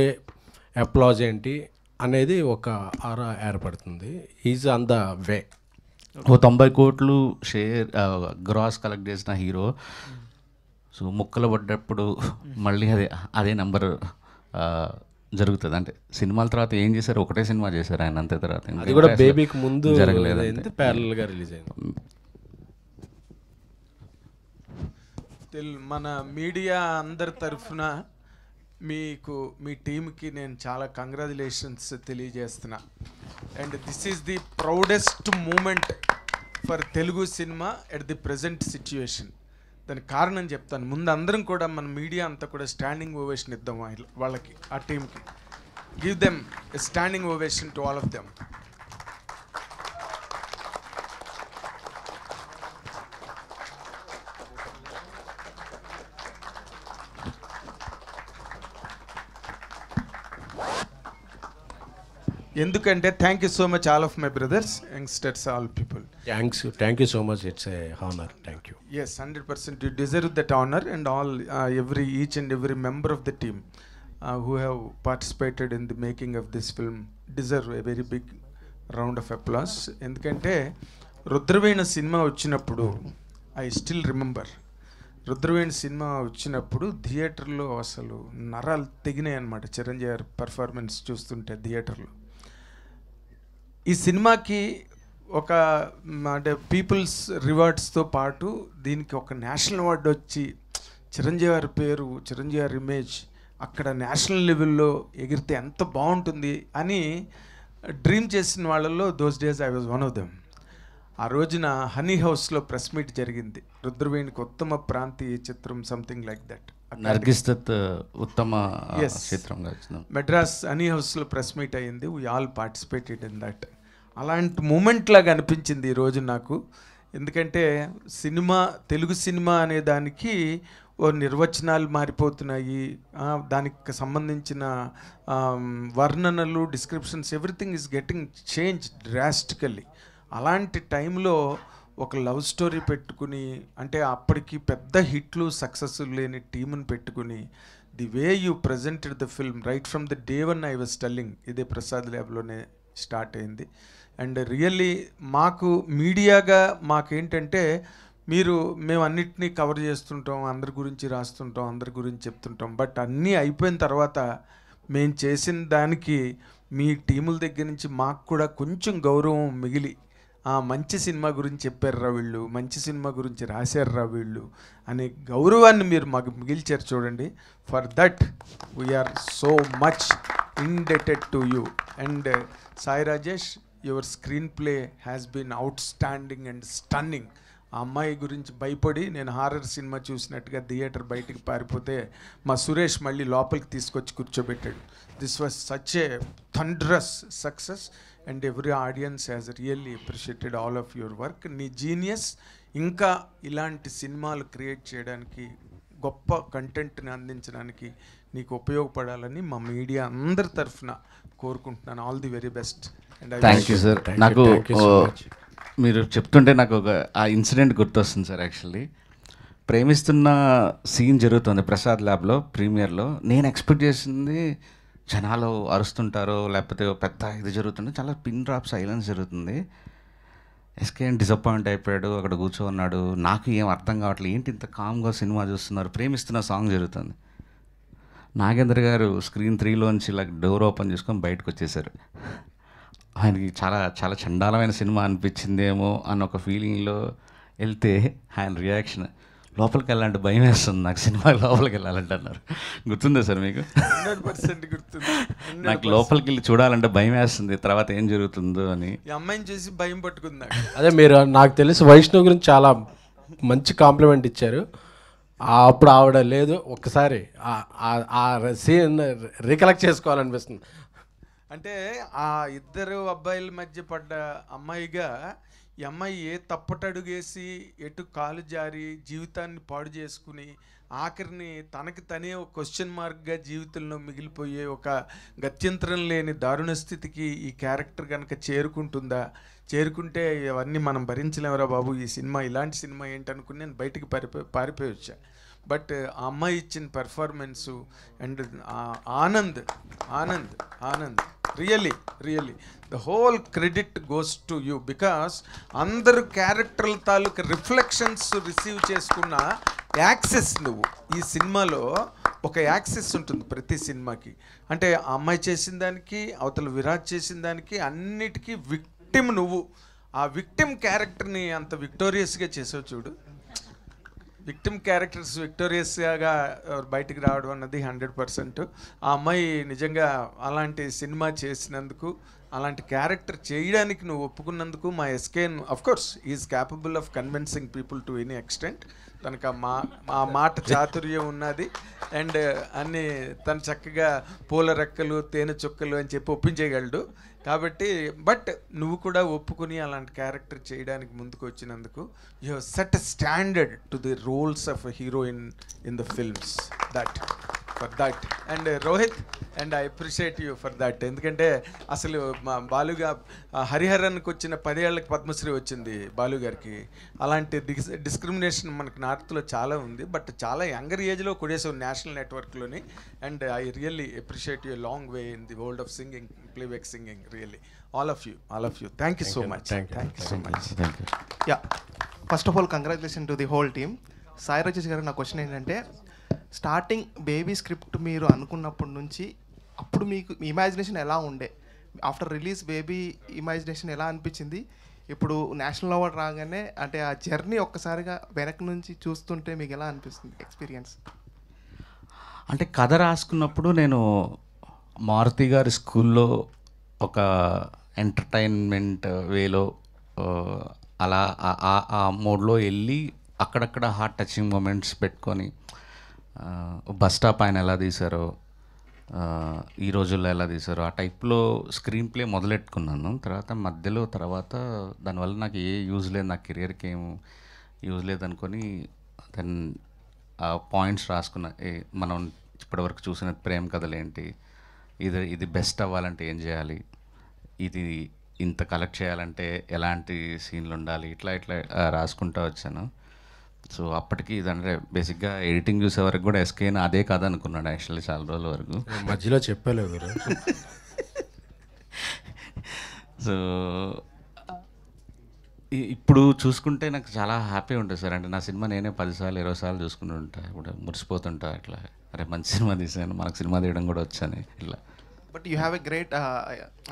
[SPEAKER 3] అప్లాజ్ ఏంటి అనేది ఒక ఆరా ఏర్పడుతుంది. Is on the way.
[SPEAKER 4] ఓ 90 కోట్లు షేర్ గ్రాస్ కలెక్ట్ చేసిన హీరో, సో ముక్కలు పడ్డప్పుడు మళ్ళీ అదే నెంబర్ జరుగుతుంది. అంటే సినిమాల తర్వాత ఏం చేశారు, ఒకటే సినిమా చేశారు ఆయన, అంతే. తర్వాత
[SPEAKER 3] అది కూడా బేబీకి ముందు
[SPEAKER 4] జరగలేదు,
[SPEAKER 3] ప్యారలల్గా రిలీజ్ అయింది.
[SPEAKER 13] మన మీడియా అందరి తరఫున మీకు, మీ టీంకి నేను చాలా కంగ్రాచులేషన్స్ తెలియజేస్తున్నా. And this is the proudest moment for Telugu cinema at the present situation. దానికి కారణం చెప్తాను. ముందు అందరం కూడా మన మీడియా అంతా కూడా స్టాండింగ్ ఓవేషన్ ఇద్దాం వాళ్ళకి, ఆ టీంకి. Give them a standing ovation to all of them. ఎందుకంటే thank you so much all of my brothers, youngsters, all people.
[SPEAKER 3] Thank you so much. It's a honour. Thank you.
[SPEAKER 13] Yes, 100% you deserve that honor, and all each and every member of the team who have participated in the making of this film deserve a very big round of applause. ఎందుకంటే రుద్రవీణ సినిమా వచ్చినప్పుడు, I still remember, Rudraveena cinema వచ్చినప్పుడు థియేటర్లో అసలు నరాలు తెగినాయి అన్నమాట. చిరంజీవి గారి పర్ఫార్మెన్స్ చూస్తుంటే థియేటర్లో. ఈ సినిమాకి ఒక అంటే పీపుల్స్ రివార్డ్స్తో పాటు దీనికి ఒక నేషనల్ అవార్డు వచ్చి, చిరంజీవి గారి పేరు, చిరంజీవి గారి ఇమేజ్ అక్కడ నేషనల్ లెవెల్లో ఎగిరితే ఎంత బాగుంటుంది అని డ్రీమ్ చేసిన వాళ్ళల్లో those days I was one of them. ఆ రోజున హనీ హౌస్లో ప్రెస్ మీట్ జరిగింది. రుద్రవేణికి ఉత్తమ ప్రాంతీయ చిత్రం, something like that.
[SPEAKER 4] Nargis Dutt ఉత్తమ చిత్రంగా వచ్చింది.
[SPEAKER 13] మెడ్రాస్ హనీ హౌస్లో ప్రెస్ మీట్ అయ్యింది. We all participated in that. అలాంటి మూమెంట్ లాగా అనిపించింది ఈరోజు నాకు. ఎందుకంటే సినిమా, తెలుగు సినిమా అనే దానికి ఓ నిర్వచనాలు మారిపోతున్నాయి, దానికి సంబంధించిన వర్ణనలు, descriptions, everything is getting change drastically. అలాంటి టైంలో ఒక లవ్ స్టోరీ పెట్టుకుని, అంటే అప్పటికి పెద్ద హిట్లు సక్సెస్ లేని టీముని పెట్టుకుని, the way you presented the film right from the day one I was telling, ఇదే ప్రసాద్ ల్యాబ్లోనే స్టార్ట్ అయింది. అండ్ రియల్లీ మాకు మీడియాగా మాకేంటంటే, మేము అన్నిటినీ కవర్ చేస్తుంటాం, అందరి గురించి రాస్తుంటాం, అందరి గురించి చెప్తుంటాం. బట్ అన్నీ అయిపోయిన తర్వాత మేము చేసిన దానికి మీ టీముల దగ్గర నుంచి మాకు కూడా కొంచెం గౌరవం మిగిలి, మంచి సినిమా గురించి చెప్పారురా వీళ్ళు, మంచి సినిమా గురించి రాశారురా వీళ్ళు అనే గౌరవాన్ని మీరు మాకు మిగిల్చారు చూడండి. For that we are so much indebted to you. And Sai Rajesh, your screenplay has been outstanding and stunning. ఆ అమ్మాయి గురించి భయపడి నేను హారర్ సినిమా చూసినట్టుగా థియేటర్ బయటికి పారిపోతే మా సురేష్ మళ్ళీ లోపలికి తీసుకొచ్చి కూర్చోబెట్టాడు. This was such a thunderous success and every audience has really appreciated all of your work. నీ జీనియస్ ఇంకా ఇలాంటి సినిమాలు క్రియేట్ చేయడానికి, గొప్ప కంటెంట్ని అందించడానికి నీకు ఉపయోగపడాలని మా మీడియా అందరి తరఫున కోరుకుంటున్నాను. All the very best.
[SPEAKER 4] Thank you sir. నాకు మీరు చెప్తుంటే నాకు ఒక ఆ ఇన్సిడెంట్ గుర్తొస్తుంది సార్. యాక్చువల్లీ ప్రేమిస్తున్న సీన్ జరుగుతుంది ప్రసాద్ ల్యాబ్లో ప్రీమియర్లో. నేను ఎక్స్పెక్ట్ చేసింది జనాలు అరుస్తుంటారో లేకపోతే పెద్ద ఇది జరుగుతుంది, చాలా పిన్ డ్రాప్ సైలెన్స్ జరుగుతుంది. ఎస్కేఎన్ డిసప్పాయింట్ అయిపోయాడు, అక్కడ కూర్చోన్నాడు. నాకు ఏం అర్థం కావట్లేదు, ఏంటి ఇంత కామ్గా సినిమా చూస్తున్నారు, ప్రేమిస్తున్న సాంగ్ జరుగుతుంది. నాగేంద్ర గారు స్క్రీన్ 3లోంచి ఇలా డోర్ ఓపెన్ చేసుకొని బయటకు వచ్చేసారు. ఆయనకి చాలా చాలా చండాలమైన సినిమా అనిపించిందేమో అన్న ఒక ఫీలింగ్లో వెళ్తే ఆయన రియాక్షన్, లోపలికి వెళ్ళాలంటే భయం వేస్తుంది నాకు, సినిమా లోపలికి వెళ్ళాలంటే అన్నారు. గుర్తుందా సార్ మీకు?
[SPEAKER 13] 100% గుర్తుంది.
[SPEAKER 4] నాకు లోపలికి వెళ్ళి చూడాలంటే భయం వేస్తుంది, తర్వాత ఏం జరుగుతుందో అని.
[SPEAKER 13] ఈ అమ్మాయిని చూసి భయం పట్టుకుంది.
[SPEAKER 3] అదే మీరు నాకు తెలిసి వైష్ణవ్ గురించి చాలా మంచి కాంప్లిమెంట్ ఇచ్చారు. అప్పుడు ఆవిడ లేదు, ఒక్కసారి ఆ సీన్ రికలెక్ట్ చేసుకోవాలనిపిస్తుంది.
[SPEAKER 13] అంటే ఆ ఇద్దరు అబ్బాయిల మధ్య పడ్డ అమ్మాయిగా ఈ అమ్మాయి ఏ తప్పటడుగేసి ఎటు కాలు జారి జీవితాన్ని పాడు చేసుకుని ఆఖరిని తనకి తనే ఒక క్వశ్చన్ మార్క్గా జీవితంలో మిగిలిపోయే ఒక గత్యంతరం లేని దారుణ స్థితికి ఈ క్యారెక్టర్ కనుక చేరుకుంటుందా, చేరుకుంటే అవన్నీ మనం భరించలేమరా బాబు, ఈ సినిమా ఇలాంటి సినిమా ఏంటనుకుని నేను బయటికి పారిపోయి వచ్చా. బట్ ఆ అమ్మాయి ఇచ్చిన performance and Anand really the whole credit goes to you, because అందరు క్యారెక్టర్ల తాలూకు రిఫ్లెక్షన్స్ రిసీవ్ చేసుకున్న యాక్సెస్ నువ్వు. ఈ సినిమాలో ఒక యాక్సెస్ ఉంటుంది ప్రతి సినిమాకి. అంటే ఆ అమ్మాయి చేసిన దానికి, అవతల విరాట్ చేసిన దానికి అన్నిటికీ విక్టిమ్ నువ్వు. ఆ విక్టిమ్ క్యారెక్టర్ని అంత విక్టోరియస్గా చేసావు చూడు. విక్టిమ్ క్యారెక్టర్స్ విక్టోరియస్గా బయటికి రావడం అన్నది 100%. ఆ అమ్మాయి నిజంగా అలాంటి సినిమా చేసినందుకు, అలాంటి క్యారెక్టర్ చేయడానికి నువ్వు ఒప్పుకున్నందుకు మా SKN of course is capable of convincing people to any extent. తనకు ఆ మాట చాతుర్యం ఉన్నది అండ్ అన్ని తను చక్కగా పూల రెక్కలు తేనె చుక్కలు అని చెప్పి ఒప్పించేయగలడు. కాబట్టి బట్ నువ్వు కూడా ఒప్పుకుని అలాంటి క్యారెక్టర్ చేయడానికి ముందుకు వచ్చినందుకు you have set a standard to the roles of a heroine in the films. For that and Rohit and I appreciate you for that. ఎందుకంటే అసలు మా బాలుగా హరిహరన్కి వచ్చిన 10 ఏళ్ళకి పద్మశ్రీ వచ్చింది బాలు గారికి. అలాంటి డిస్క్రిమినేషన్ మనకి నార్త్లో చాలా ఉంది, బట్ చాలా యంగర్ ఏజ్లో కొడేసాం నేషనల్ నెట్వర్క్లోని. And I really appreciate you long way in the world of singing, playback singing. Really all of you thank you so much. Thank you so much.
[SPEAKER 14] Yeah, first of all congratulation to the whole team. Sai Rajesh గారు, నా క్వశ్చన్ ఏంటంటే, స్టార్టింగ్ బేబీ స్క్రిప్ట్ మీరు అనుకున్నప్పటి నుంచి అప్పుడు మీకు ఇమాజినేషన్ ఎలా ఉండే? ఆఫ్టర్ రిలీజ్ బేబీ ఇమాజినేషన్ ఎలా అనిపించింది? ఇప్పుడు నేషనల్ అవార్డ్ రాగానే అంటే ఆ జర్నీ ఒక్కసారిగా వెనక నుంచి చూస్తుంటే మీకు ఎలా అనిపిస్తుంది ఎక్స్పీరియన్స్?
[SPEAKER 4] అంటే కథ రాసుకున్నప్పుడు నేను మారుతి గారి స్కూల్లో ఒక ఎంటర్టైన్మెంట్ వేలో అలా ఆ మోడ్లో వెళ్ళి అక్కడక్కడ హార్ట్ టచింగ్ మూమెంట్స్ పెట్టుకొని, బస్ స్టాప్ ఆయన ఎలా తీశారో, ఈ రోజుల్లో ఎలా తీశారో ఆ టైప్లో స్క్రీన్ ప్లే మొదలెట్టుకున్నాను. తర్వాత దానివల్ల నాకు ఏ యూజ్ లేదు, నా కెరియర్కి ఏం యూజ్ లేదు అనుకొని దెన్ ఆ పాయింట్స్ రాసుకున్న. మనం ఇప్పటివరకు చూసిన ప్రేమ కథలు ఏంటి, ఇది బెస్ట్ అవ్వాలంటే ఏం చేయాలి, ఇది ఇంత కలెక్ట్ చేయాలంటే ఎలాంటి సీన్లు ఉండాలి, ఇట్లా రాసుకుంటూ వచ్చాను. సో అప్పటికి ఇదంటే బేసిక్గా ఎడిటింగ్ చూసే వరకు కూడా ఎస్కేన్ అదే కథ అనుకున్నాడు యాక్చువల్లీ చాలా రోజుల వరకు.
[SPEAKER 3] మధ్యలో చెప్పలేదు.
[SPEAKER 4] సో ఇప్పుడు చూసుకుంటే నాకు చాలా హ్యాపీ ఉంటుంది సార్. అంటే నా సినిమా నేనే 10 సార్లు 20 సార్లు చూసుకుంటూ ఉంటా, ఇప్పుడు మురిసిపోతుంటా ఇట్లా, అరే మంచి సినిమా తీసాను, మనకు సినిమా తీయడం కూడా వచ్చాను ఇట్లా.
[SPEAKER 14] But you have a great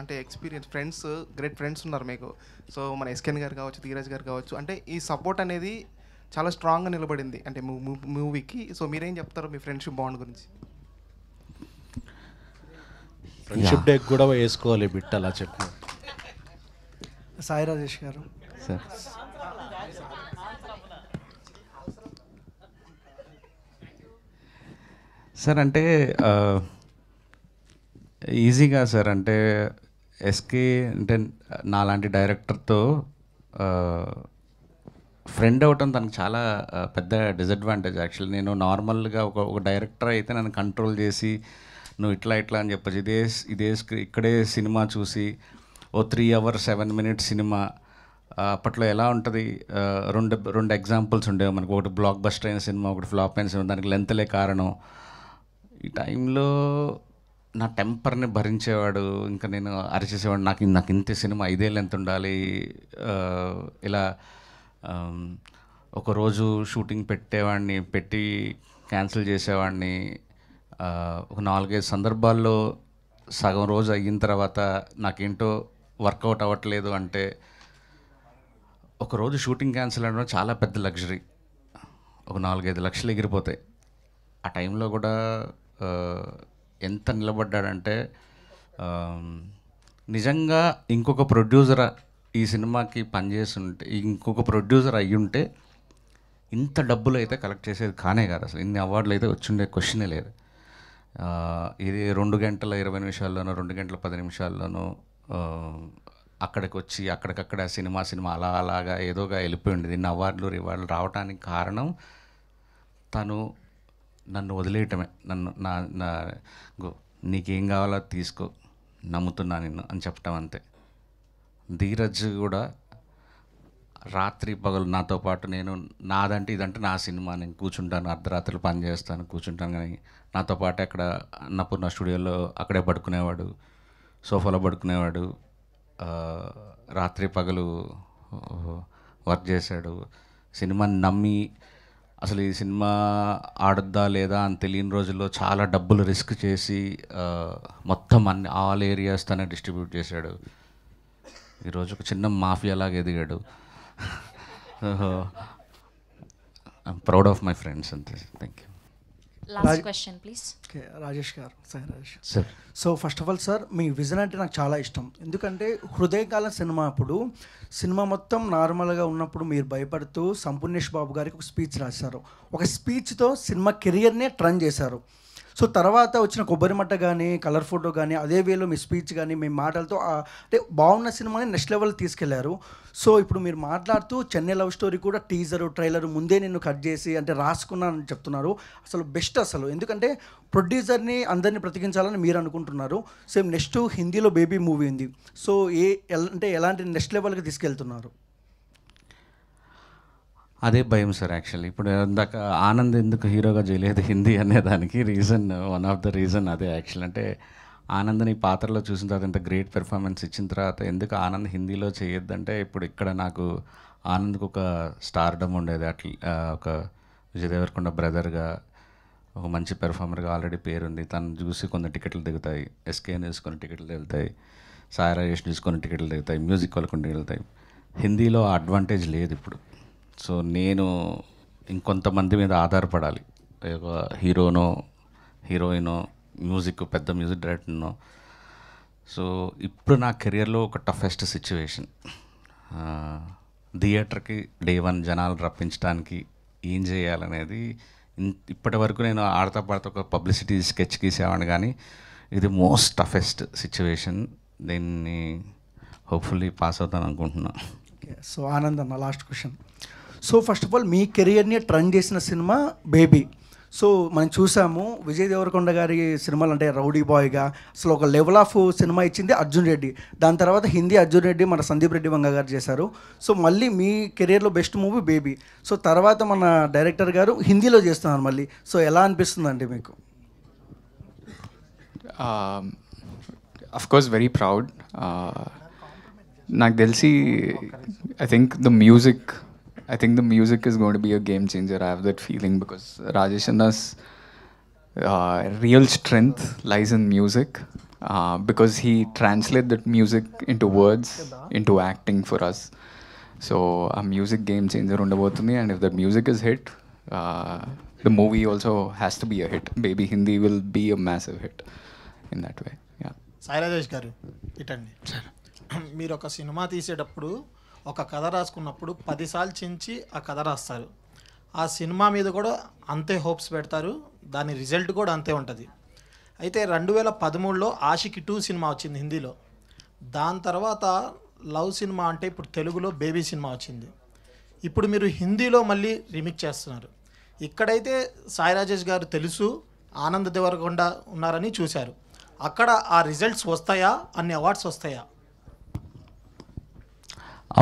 [SPEAKER 14] అంటే ఎక్స్పీరియన్స్, గ్రేట్ ఫ్రెండ్స్ ఉన్నారు మీకు. సో మన ఎస్కేన్ గారు కావచ్చు, ధీరజ్ గారు కావచ్చు, అంటే ఈ సపోర్ట్ అనేది చాలా స్ట్రాంగ్గా నిలబడింది అంటే మూవీకి. సో మీరేం చెప్తారు మీ ఫ్రెండ్షిప్ బాండ్ గురించి?
[SPEAKER 3] ఫ్రెండ్షిప్ డే కూడా వేసుకోవాలి బిట్ అలా చెప్పు.
[SPEAKER 12] సాయి రాజేష్ గారు
[SPEAKER 4] సార్. సార్ అంటే ఈజీగా సార్, అంటే ఎస్కే అంటే నాలాంటి డైరెక్టర్తో ఫ్రెండ్ అవ్వటం తనకు చాలా పెద్ద డిసడ్వాంటేజ్ యాక్చువల్లీ. నేను నార్మల్గా ఒక డైరెక్టర్ అయితే నన్ను కంట్రోల్ చేసి నువ్వు ఇట్లా అని చెప్పచ్చు. ఇక్కడే సినిమా చూసి ఓ 3 hours 7 minutes సినిమా అప్పట్లో ఎలా ఉంటుంది, రెండు ఎగ్జాంపుల్స్ ఉండేవి మనకు. ఒకటి బ్లాక్ బస్టర్ అయిన సినిమా, ఒకటి ఫ్లాప్ అయిన సినిమా, దానికి లెంత్లే కారణం. ఈ టైంలో నా టెంపర్ని భరించేవాడు, ఇంకా నేను అరిచేసేవాడు, నాకు ఇంత సినిమా 5 ఏళ్ళు ఎంత ఉండాలి ఇలా. ఒకరోజు షూటింగ్ పెట్టి క్యాన్సిల్ చేసేవాడిని. ఒక 4-5 సందర్భాల్లో సగం రోజు అయిన తర్వాత నాకేంటో వర్కౌట్ అవ్వట్లేదు అంటే, ఒకరోజు షూటింగ్ క్యాన్సిల్ అవ్వడం చాలా పెద్ద లగ్జరీ. ఒక 4-5 లక్షలు ఎగిరిపోతాయి. ఆ టైంలో కూడా ఎంత నిలబడ్డాడంటే, నిజంగా ఇంకొక ప్రొడ్యూసర్ ఈ సినిమాకి పనిచేస్తుంటే, ఇంకొక ప్రొడ్యూసర్ అయ్యుంటే ఇంత డబ్బులు అయితే కలెక్ట్ చేసేది కానే కాదు అసలు. ఇన్ని అవార్డులు అయితే వచ్చిండే క్వశ్చనే లేదు. ఇది 2 గంటల 20 నిమిషాల్లోనో 2 గంటల 10 నిమిషాల్లోనో అక్కడికి వచ్చి అక్కడికక్కడ సినిమా అలాగా ఏదోగా వెళ్ళిపోయింది. ఇన్ని అవార్డులు రివార్డులు రావడానికి కారణం తను నన్ను వదిలేయటమే, నన్ను నా నా నీకేం కావాలో తీసుకో, నమ్ముతున్నా నిన్ను అని చెప్పటం అంతే. ధీరజ్ కూడా రాత్రి పగలు నాతో పాటు, నేను నాదంటే ఇదంటే నా సినిమా, నేను కూర్చుంటాను, అర్ధరాత్రులు పని చేస్తాను, కూర్చుంటాను, కానీ నాతో పాటు అక్కడ అన్నపూర్ణ స్టూడియోలో అక్కడే పడుకునేవాడు, సోఫాలో పడుకునేవాడు, రాత్రి పగలు వర్క్ చేశాడు. సినిమాని నమ్మి అసలు ఈ సినిమా ఆడద్దా లేదా అని తెలియని రోజుల్లో చాలా డబ్బులు రిస్క్ చేసి మొత్తం అన్ని ఆల్ ఏరియాస్ తనే డిస్ట్రిబ్యూట్ చేశాడు. ఈరోజు ఒక చిన్న మాఫియాలాగా ఎదిగాడు. I'm proud of my friends అంతే. Thank you.
[SPEAKER 1] Last question please.
[SPEAKER 12] Okay, Rajesh garu. Sir Rajesh
[SPEAKER 4] sir.
[SPEAKER 12] So first of all sir, మీ విజన్ అంటే నాకు చాలా ఇష్టం. ఎందుకంటే హృదయకాలం సినిమా అప్పుడు సినిమా మొత్తం నార్మల్గా ఉన్నప్పుడు మీరు భయపడుతూ సంపూర్ణేష్ బాబు గారికి ఒక స్పీచ్ రాశారు. ఒక స్పీచ్తో సినిమా కెరియర్నే టర్న్ చేశారు. సో తర్వాత వచ్చిన కొబ్బరిమట్ట కానీ కలర్ ఫోటో కానీ అదే వేలో మీ స్పీచ్ కానీ మీ మాటలతో అంటే బాగున్న సినిమాని నెక్స్ట్ లెవెల్ తీసుకెళ్లారు. సో ఇప్పుడు మీరు మాట్లాడుతూ చెన్నై లవ్ స్టోరీ కూడా టీజరు ట్రైలర్ ముందే నిన్ను కట్ చేసి అంటే రాసుకున్నానని చెప్తున్నారు. అసలు బెస్ట్ అసలు, ఎందుకంటే ప్రొడ్యూసర్ని అందరినీ బ్రతికించాలని మీరు అనుకుంటున్నారు. సేమ్ నెక్స్ట్ హిందీలో బేబీ మూవీ ఉంది. సో అంటే ఎలాంటి నెక్స్ట్ లెవెల్కి తీసుకెళ్తున్నారు?
[SPEAKER 4] అదే భయం సార్. యాక్చువల్లీ ఇప్పుడు ఇందాక ఆనంద్ ఎందుకు హీరోగా చేయలేదు హిందీ అనేదానికి reason, one of the reason అదే యాక్చువల్. అంటే ఆనంద్ని పాత్రలో చూసిన తర్వాత ఇంత గ్రేట్ పెర్ఫార్మెన్స్ ఇచ్చిన తర్వాత ఎందుకు ఆనంద్ హిందీలో చేయొద్దంటే, ఇప్పుడు ఇక్కడ నాకు ఆనంద్కి ఒక స్టార్డమ్ ఉండేది, అట్లా ఒక విజయ్ దేవరకొండ బ్రదర్గా ఒక మంచి పెర్ఫార్మర్గా ఆల్రెడీ పేరుంది. తను చూసి కొన్ని టికెట్లు దిగుతాయి, ఎస్కేఎన్ చూసి కొన్ని టికెట్లు వెళ్తాయి, సాయి రాజేష్ చూసి కొన్ని టికెట్లు దిగుతాయి, మ్యూజిక్ వాళ్ళు కొన్ని వెళ్తాయి. హిందీలో ఆ అడ్వాంటేజ్ లేదు ఇప్పుడు. సో నేను ఇంకొంతమంది మీద ఆధారపడాలి, ఒక హీరోనో హీరోయినో మ్యూజిక్ పెద్ద మ్యూజిక్ డైరెక్టర్నో. సో ఇప్పుడు నా కెరియర్లో ఒక టఫెస్ట్ సిచ్యువేషన్. థియేటర్కి డే 1 జనాలు రప్పించడానికి ఏం చేయాలనేది ఇప్పటి వరకు నేను ఆడతా పడతా ఒక పబ్లిసిటీ స్కెచ్ గీసేవాడిని, కానీ ఇది మోస్ట్ టఫెస్ట్ సిచ్యువేషన్. దీన్ని హోప్ఫుల్లీ పాస్ అవుతాను అనుకుంటున్నాను.
[SPEAKER 12] సో ఆనంద్ అన్న, last question. So first of all మీ కెరియర్ని టర్న్ చేసిన సినిమా బేబీ. సో మనం చూసాము విజయ్ దేవరకొండ గారి సినిమాలు అంటే రౌడీ బాయ్గా అసలు ఒక లెవెల్ ఆఫ్ సినిమా ఇచ్చింది అర్జున్ రెడ్డి. దాని తర్వాత హిందీ అర్జున్ రెడ్డి మన సందీప్ రెడ్డి వంగ గారు చేశారు. సో మళ్ళీ మీ కెరియర్లో బెస్ట్ మూవీ బేబీ. సో తర్వాత మన డైరెక్టర్ గారు హిందీలో చేస్తున్నారు మళ్ళీ. సో ఎలా అనిపిస్తుందండి మీకు?
[SPEAKER 5] Of course, very proud. నాకు తెలిసి I think the music is going to be a game changer. I have that feeling because Rajesh Anna's real strength lies in music, because he translates that music into words, into acting for us. So a music game changer undabotundi, and if that music is hit, the movie also has to be a hit. Baby Hindi will be a massive hit in that way. Yeah.
[SPEAKER 15] Sai Rajesh గారు ఇటండి. మీరు ఒక సినిమా తీసేటప్పుడు ఒక కథ రాసుకున్నప్పుడు 10 సార్లు చించి ఆ కథ రాస్తారు. ఆ సినిమా మీద కూడా అంతే హోప్స్ పెడతారు, దాని రిజల్ట్ కూడా అంతే ఉంటుంది. అయితే 2013లో ఆషికి 2 సినిమా వచ్చింది హిందీలో. దాని తర్వాత లవ్ సినిమా అంటే ఇప్పుడు తెలుగులో బేబీ సినిమా వచ్చింది. ఇప్పుడు మీరు హిందీలో మళ్ళీ రీమిక్స్ చేస్తున్నారు. ఇక్కడైతే సాయి రాజేష్ గారు తెలుసు, ఆనంద్ దేవరకొండ ఉన్నారని చూశారు. అక్కడ ఆ రిజల్ట్స్ వస్తాయా, అన్ని అవార్డ్స్ వస్తాయా?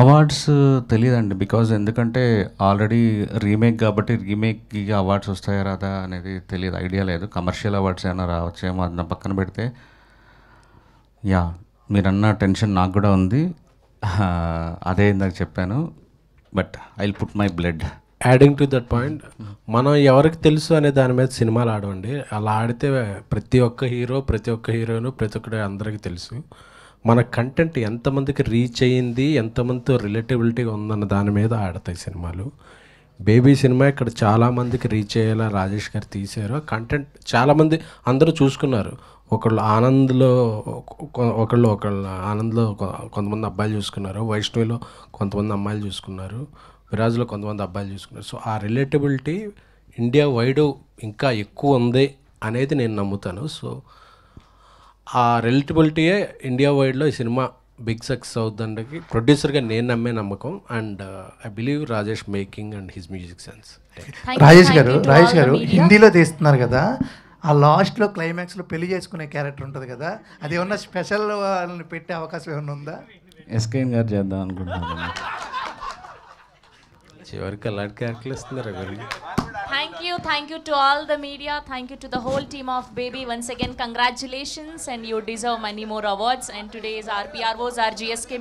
[SPEAKER 4] అవార్డ్స్ తెలియదండి, బికాజ్ ఎందుకంటే ఆల్రెడీ రీమేక్ కాబట్టి రీమేక్కి అవార్డ్స్ వస్తాయా రాదా అనేది తెలియదు, ఐడియా లేదు. కమర్షియల్ అవార్డ్స్ ఏమైనా రావచ్చేమో అది నా పక్కన పెడితే. యా, మీరన్న టెన్షన్ నాకు కూడా ఉంది, అదే ఇందాక చెప్పాను. But I will put my blood.
[SPEAKER 3] Adding to that point, మనం ఎవరికి తెలుసు అనే దాని మీద సినిమాలు ఆడవండి. అలా ఆడితే ప్రతి ఒక్క హీరో, ప్రతి ఒక్క హీరోయిన్, ప్రతి ఒక్కటి అందరికీ తెలుసు. మన కంటెంట్ ఎంతమందికి రీచ్ అయ్యింది, ఎంతమందితో రిలేటబిలిటీగా ఉందన్న దాని మీద ఆడతాయి సినిమాలు. బేబీ సినిమా ఇక్కడ చాలామందికి రీచ్ అయ్యేలా రాజేష్ గారు తీశారు. కంటెంట్ చాలామంది అందరూ చూసుకున్నారు. ఒకళ్ళు ఆనంద్లో ఒకళ్ళు ఆనంద్లో కొంతమంది అబ్బాయిలు చూసుకున్నారు, వైష్ణవిలో కొంతమంది అమ్మాయిలు చూసుకున్నారు, విరాజ్లో కొంతమంది అబ్బాయిలు చూసుకున్నారు. సో ఆ రిలేటబిలిటీ ఇండియా వైడ్ ఇంకా ఎక్కువ ఉంది అనేది నేను నమ్ముతాను. సో ఆ రిలేటబిలిటీయే ఇండియా వైడ్లో ఈ సినిమా బిగ్ సక్సెస్ అవుతుందంటే ప్రొడ్యూసర్గా నేను నమ్మే నమ్మకం. And I believe Rajesh making and his music sense.
[SPEAKER 10] Rajesh గారు హిందీలో తీస్తున్నారు కదా, ఆ లాస్ట్లో క్లైమాక్స్లో పెళ్లి చేసుకునే క్యారెక్టర్ ఉంటుంది కదా, అది ఏమన్నా స్పెషల్ వాళ్ళని పెట్టే అవకాశం ఏమైనా ఉందా?
[SPEAKER 16] ఎస్కేఎన్ గారు చేద్దాం అనుకుంటున్నాను.
[SPEAKER 3] చివరికి అలాంటి క్యారెక్టర్లు ఇస్తున్నారు ఎవరికి.
[SPEAKER 1] Thank you to all the media. Thank you to the whole team of Baby. Once again, congratulations, and you deserve many more awards. And today's RPROs are GSK.